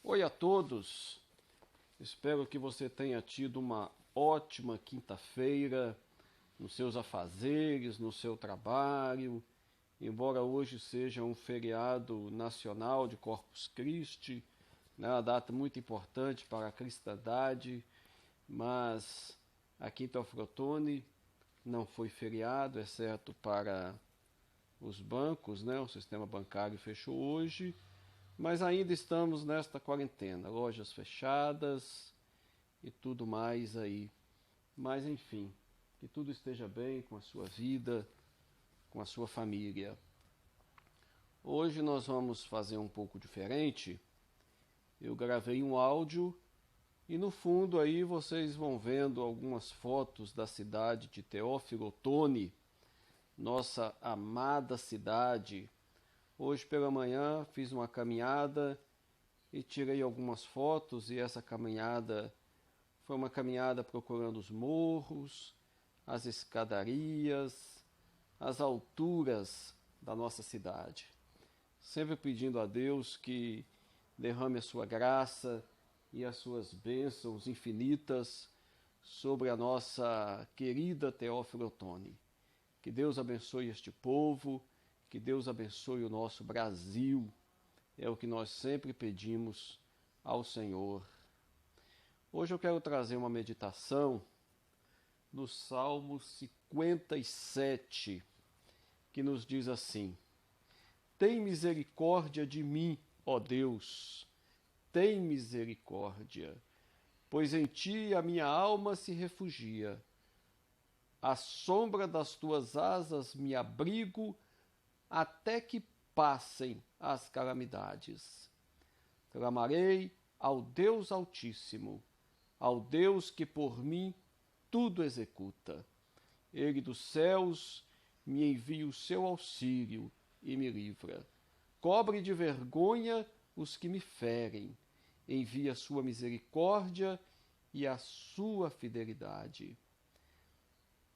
Oi a todos, espero que você tenha tido uma ótima quinta-feira nos seus afazeres, no seu trabalho. Embora hoje seja um feriado nacional de Corpus Christi, né, uma data muito importante para a cristandade, mas aqui em Teoflotone não foi feriado, exceto para os bancos, né, o sistema bancário fechou hoje. Mas ainda estamos nesta quarentena, lojas fechadas e tudo mais aí. Mas enfim, que tudo esteja bem com a sua vida, com a sua família. Hoje nós vamos fazer um pouco diferente. Eu gravei um áudio e no fundo aí vocês vão vendo algumas fotos da cidade de Teófilo Otoni, nossa amada cidade. Hoje pela manhã fiz uma caminhada e tirei algumas fotos, e essa caminhada foi uma caminhada procurando os morros, as escadarias, as alturas da nossa cidade. Sempre pedindo a Deus que derrame a sua graça e as suas bênçãos infinitas sobre a nossa querida Teófilo Otoni. Que Deus abençoe este povo, que Deus abençoe o nosso Brasil, é o que nós sempre pedimos ao Senhor. Hoje eu quero trazer uma meditação no Salmo 57, que nos diz assim: Tem misericórdia de mim, ó Deus, tem misericórdia, pois em ti a minha alma se refugia. À sombra das tuas asas me abrigo, até que passem as calamidades. Clamarei ao Deus Altíssimo, ao Deus que por mim tudo executa. Ele dos céus me envia o seu auxílio e me livra. Cobre de vergonha os que me ferem, envia sua misericórdia e a sua fidelidade.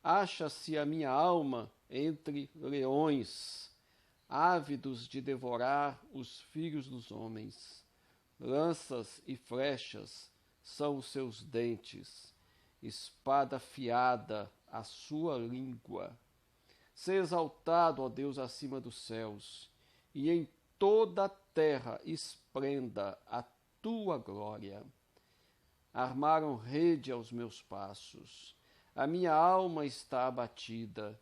Acha-se a minha alma entre leões, ávidos de devorar os filhos dos homens. Lanças e flechas são os seus dentes, espada afiada a sua língua. Sê exaltado, ó Deus, acima dos céus, e em toda a terra esplenda a tua glória. Armaram rede aos meus passos, a minha alma está abatida.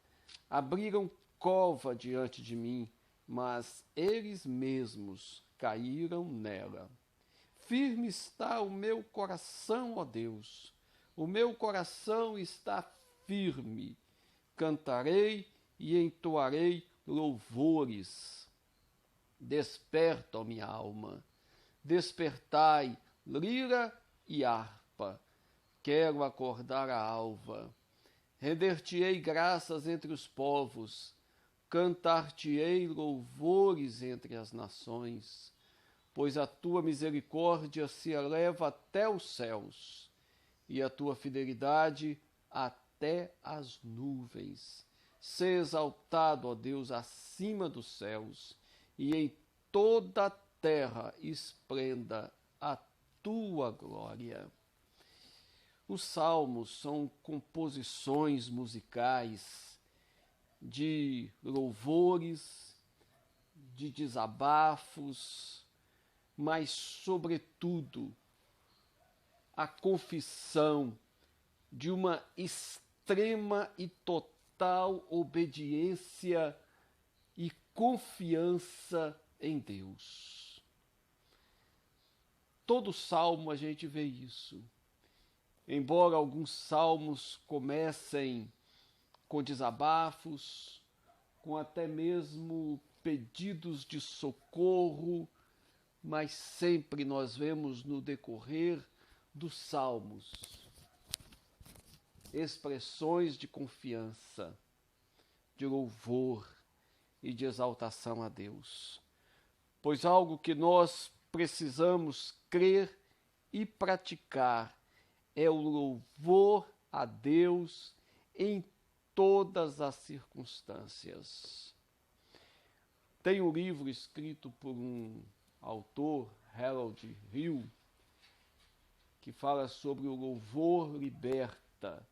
Abriram cova diante de mim, mas eles mesmos caíram nela. Firme está o meu coração, ó Deus, o meu coração está firme. Cantarei e entoarei louvores. Desperta, ó minha alma, despertai, lira e harpa. Quero acordar a alva. Render-te-ei graças entre os povos, cantar-te-ei louvores entre as nações, pois a tua misericórdia se eleva até os céus, e a tua fidelidade até as nuvens. Sê exaltado, ó Deus, acima dos céus, e em toda a terra esplenda a tua glória. Os salmos são composições musicais de louvores, de desabafos, mas, sobretudo, a confissão de uma extrema e total obediência e confiança em Deus. Todo salmo a gente vê isso. Embora alguns salmos comecem com desabafos, com até mesmo pedidos de socorro, mas sempre nós vemos no decorrer dos salmos expressões de confiança, de louvor e de exaltação a Deus. Pois algo que nós precisamos crer e praticar é o louvor a Deus em todas as circunstâncias. Tem um livro escrito por um autor, Harold Hill, que fala sobre o louvor liberta.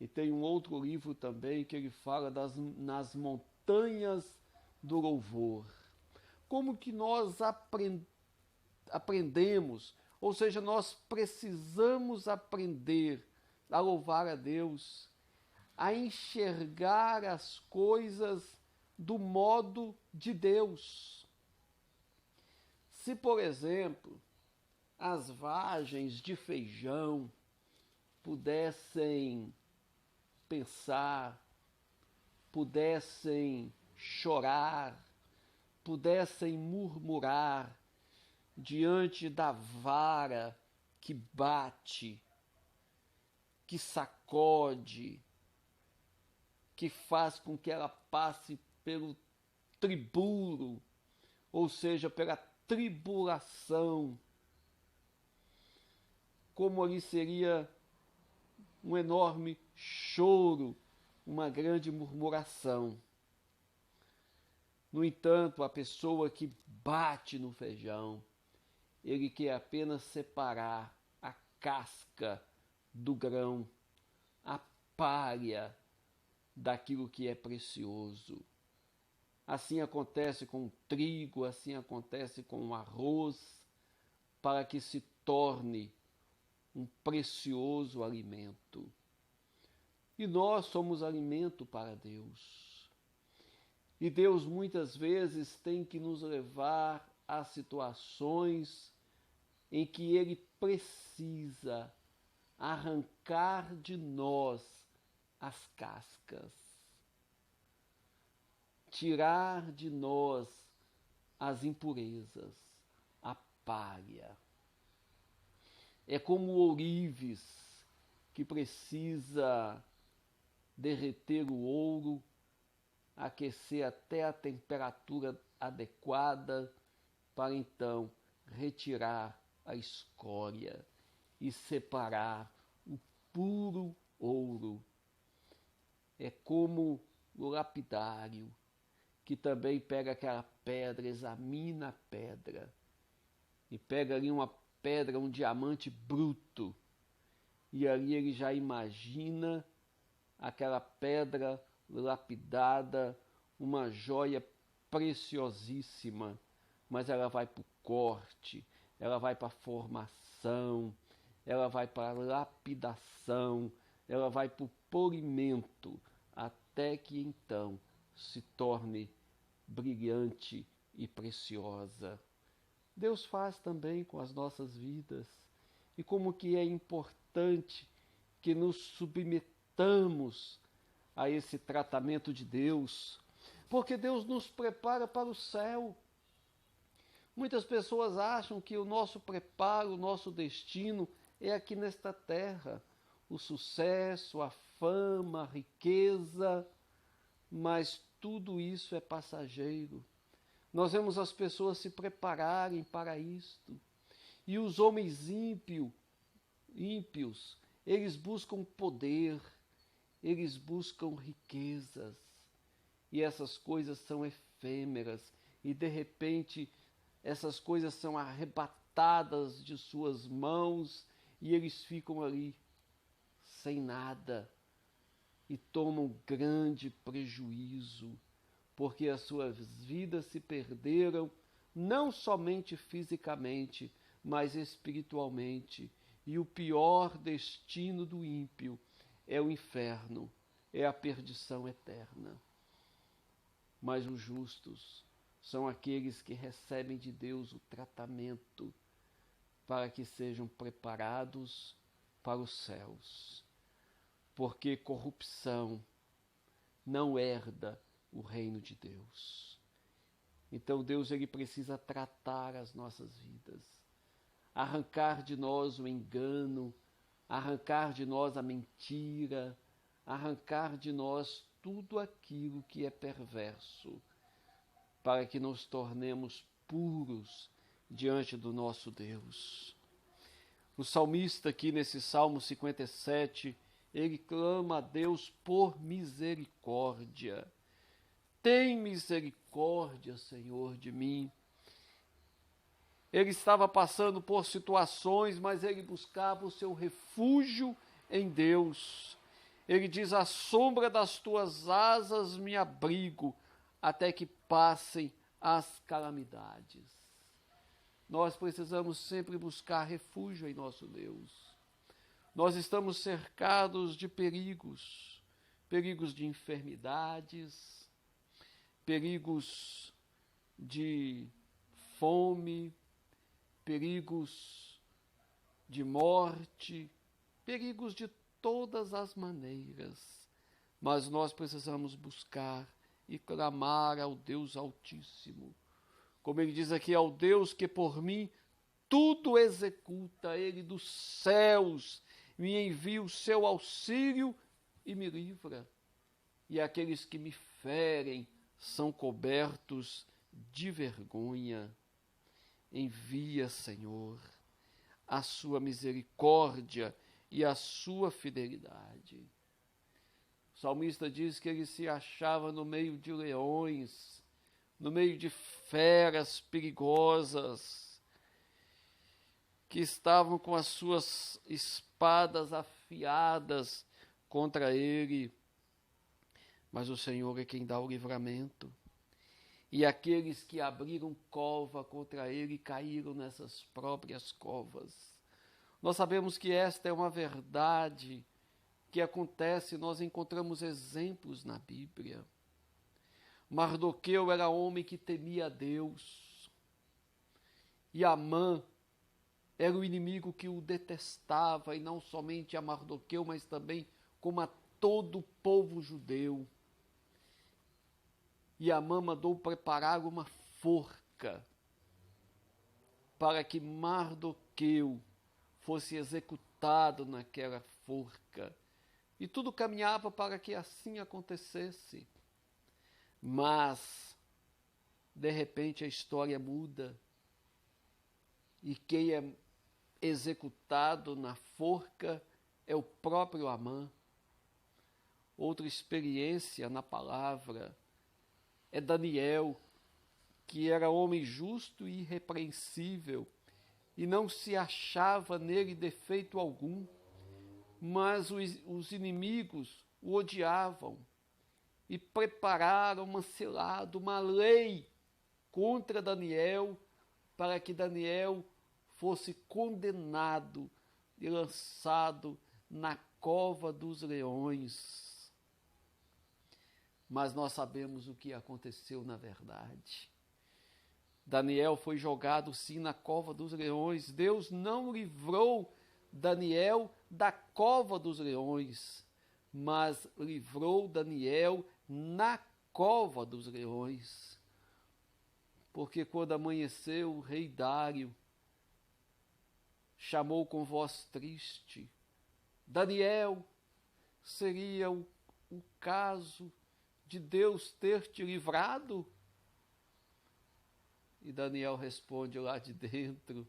E tem um outro livro também que ele fala nas montanhas do louvor. Como que nós aprendemos, ou seja, nós precisamos aprender a louvar a Deus, a enxergar as coisas do modo de Deus. Se, por exemplo, as vagens de feijão pudessem pensar, pudessem chorar, pudessem murmurar diante da vara que bate, que sacode, que faz com que ela passe pelo tribulo, ou seja, pela tribulação, como ali seria um enorme choro, uma grande murmuração. No entanto, a pessoa que bate no feijão, ele quer apenas separar a casca do grão, a palha daquilo que é precioso. Assim acontece com o trigo, assim acontece com o arroz, para que se torne um precioso alimento. E nós somos alimento para Deus. E Deus muitas vezes tem que nos levar a situações em que Ele precisa arrancar de nós as cascas, tirar de nós as impurezas, a palha. É como o ourives que precisa derreter o ouro, aquecer até a temperatura adequada para então retirar a escória e separar o puro ouro. É como o lapidário que também pega aquela pedra, examina a pedra e pega ali uma pedra, um diamante bruto, e ali ele já imagina aquela pedra lapidada, uma joia preciosíssima, mas ela vai para o corte, ela vai para a formação, ela vai para a lapidação, ela vai para o polimento, até que então se torne brilhante e preciosa. Deus faz também com as nossas vidas. E como que é importante que nos submetamos a esse tratamento de Deus, porque Deus nos prepara para o céu. Muitas pessoas acham que o nosso preparo, o nosso destino é aqui nesta terra, o sucesso, a fama, a riqueza, mas tudo isso é passageiro. Nós vemos as pessoas se prepararem para isto. E os homens ímpios, eles buscam poder, eles buscam riquezas. E essas coisas são efêmeras. E de repente, essas coisas são arrebatadas de suas mãos e eles ficam ali sem nada. E tomam grande prejuízo, porque as suas vidas se perderam, não somente fisicamente, mas espiritualmente. E o pior destino do ímpio é o inferno, é a perdição eterna. Mas os justos são aqueles que recebem de Deus o tratamento para que sejam preparados para os céus. Porque corrupção não herda o reino de Deus. Então Deus ele precisa tratar as nossas vidas, arrancar de nós o engano, arrancar de nós a mentira, arrancar de nós tudo aquilo que é perverso, para que nos tornemos puros diante do nosso Deus. O salmista aqui nesse Salmo 57, ele clama a Deus por misericórdia. Tem misericórdia, Senhor, de mim. ele estava passando por situações, mas ele buscava o seu refúgio em Deus. Ele diz: à sombra das tuas asas me abrigo, até que passem as calamidades. Nós precisamos sempre buscar refúgio em nosso Deus. Nós estamos cercados de perigos, perigos de enfermidades, perigos de fome, perigos de morte, perigos de todas as maneiras. Mas nós precisamos buscar e clamar ao Deus Altíssimo. Como ele diz aqui, ao Deus que por mim tudo executa, ele dos céus me envia o seu auxílio e me livra. E aqueles que me ferem são cobertos de vergonha. Envia, Senhor, a sua misericórdia e a sua fidelidade. O salmista diz que ele se achava no meio de leões, no meio de feras perigosas, que estavam com as suas espadas afiadas contra ele. Mas o Senhor é quem dá o livramento. E aqueles que abriram cova contra ele caíram nessas próprias covas. Nós sabemos que esta é uma verdade que acontece, nós encontramos exemplos na Bíblia. Mardoqueu era homem que temia a Deus. E Amã era o inimigo que o detestava, e não somente a Mardoqueu, mas também como a todo o povo judeu. E Amã mandou preparar uma forca para que Mardoqueu fosse executado naquela forca. E tudo caminhava para que assim acontecesse. Mas, de repente, a história muda. E quem é executado na forca é o próprio Amã. Outra experiência na palavra é Daniel, que era homem justo e irrepreensível, e não se achava nele defeito algum, mas os inimigos o odiavam e prepararam uma cilada, uma lei contra Daniel, para que Daniel fosse condenado e lançado na cova dos leões. Mas nós sabemos o que aconteceu na verdade. Daniel foi jogado sim na cova dos leões. Deus não livrou Daniel da cova dos leões, mas livrou Daniel na cova dos leões. Porque quando amanheceu, o rei Dário chamou com voz triste: Daniel, seria o caso de Deus ter te livrado? E Daniel responde lá de dentro: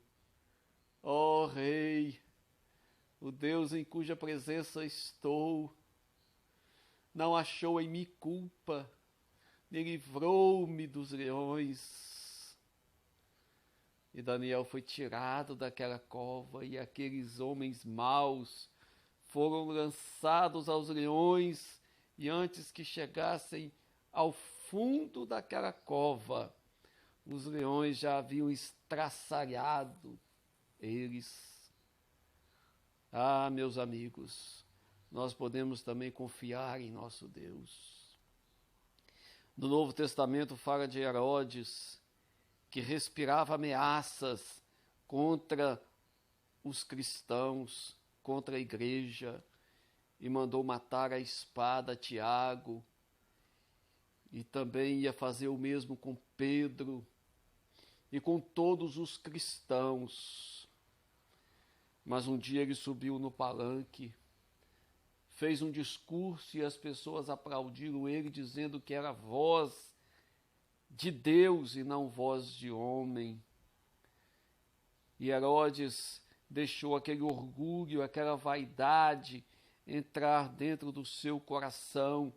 ó rei, o Deus em cuja presença estou, não achou em mim culpa, me livrou-me dos leões. E Daniel foi tirado daquela cova, e aqueles homens maus foram lançados aos leões, e antes que chegassem ao fundo daquela cova, os leões já haviam estraçalhado eles. Ah, meus amigos, nós podemos também confiar em nosso Deus. No Novo Testamento fala de Herodes, que respirava ameaças contra os cristãos, contra a igreja, e mandou matar a espada Tiago, e também ia fazer o mesmo com Pedro e com todos os cristãos. Mas um dia ele subiu no palanque, fez um discurso e as pessoas aplaudiram ele, dizendo que era voz de Deus e não voz de homem. E Herodes deixou aquele orgulho, aquela vaidade entrar dentro do seu coração,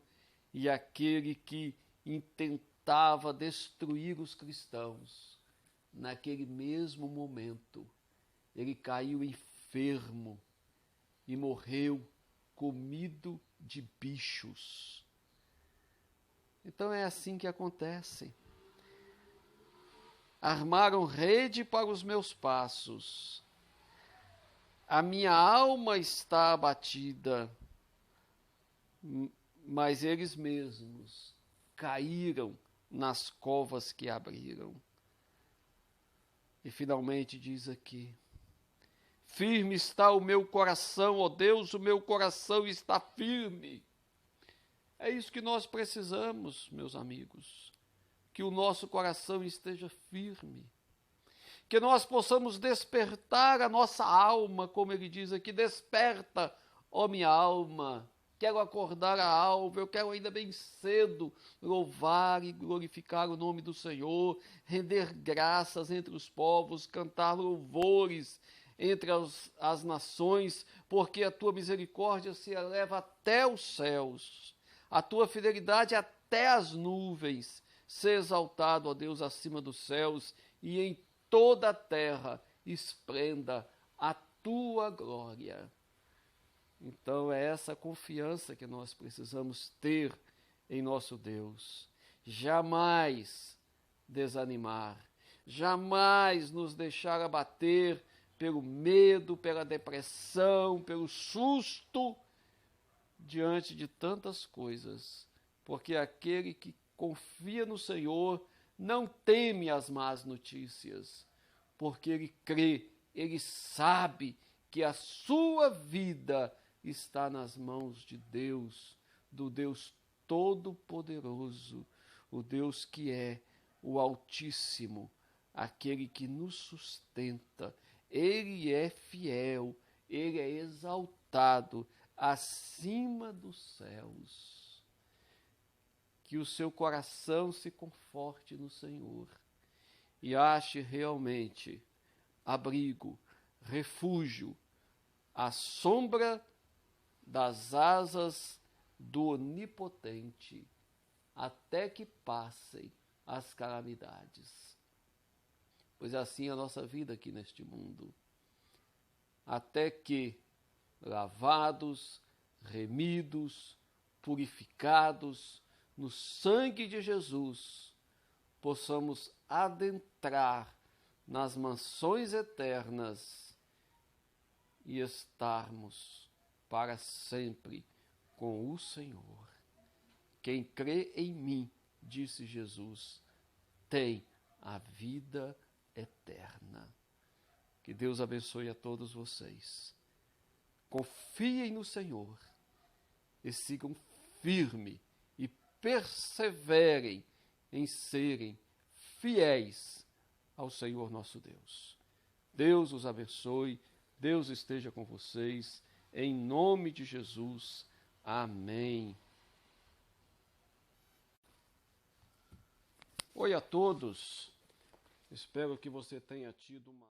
e aquele que intentava destruir os cristãos naquele mesmo momento, ele caiu enfermo e morreu comido de bichos. Então é assim que acontece. Armaram rede para os meus passos. A minha alma está abatida, mas eles mesmos caíram nas covas que abriram. E finalmente diz aqui: firme está o meu coração, ó Deus, o meu coração está firme. É isso que nós precisamos, meus amigos, que o nosso coração esteja firme, que nós possamos despertar a nossa alma, como ele diz aqui: desperta, ó minha alma. Quero acordar a alma, eu quero ainda bem cedo louvar e glorificar o nome do Senhor, render graças entre os povos, cantar louvores entre as nações, porque a tua misericórdia se eleva até os céus, a tua fidelidade até as nuvens. Ser exaltado, ó Deus, acima dos céus, e em toda a terra esplenda a tua glória. Então é essa confiança que nós precisamos ter em nosso Deus. Jamais desanimar, jamais nos deixar abater pelo medo, pela depressão, pelo susto diante de tantas coisas, porque aquele que confia no Senhor não teme as más notícias, porque ele crê, ele sabe que a sua vida está nas mãos de Deus, do Deus Todo-Poderoso, o Deus que é o Altíssimo, aquele que nos sustenta. Ele é fiel, ele é exaltado acima dos céus. Que o seu coração se conforte no Senhor e ache realmente abrigo, refúgio, à sombra das asas do Onipotente, até que passem as calamidades. Pois assim é a nossa vida aqui neste mundo. Até que, lavados, remidos, purificados no sangue de Jesus, possamos adentrar nas mansões eternas e estarmos para sempre com o Senhor. Quem crê em mim, disse Jesus, tem a vida eterna. Que Deus abençoe a todos vocês. Confiem no Senhor e sigam firme e perseverem em serem fiéis ao Senhor nosso Deus. Deus os abençoe, Deus esteja com vocês, em nome de Jesus. Amém. Oi a todos, espero que você tenha tido uma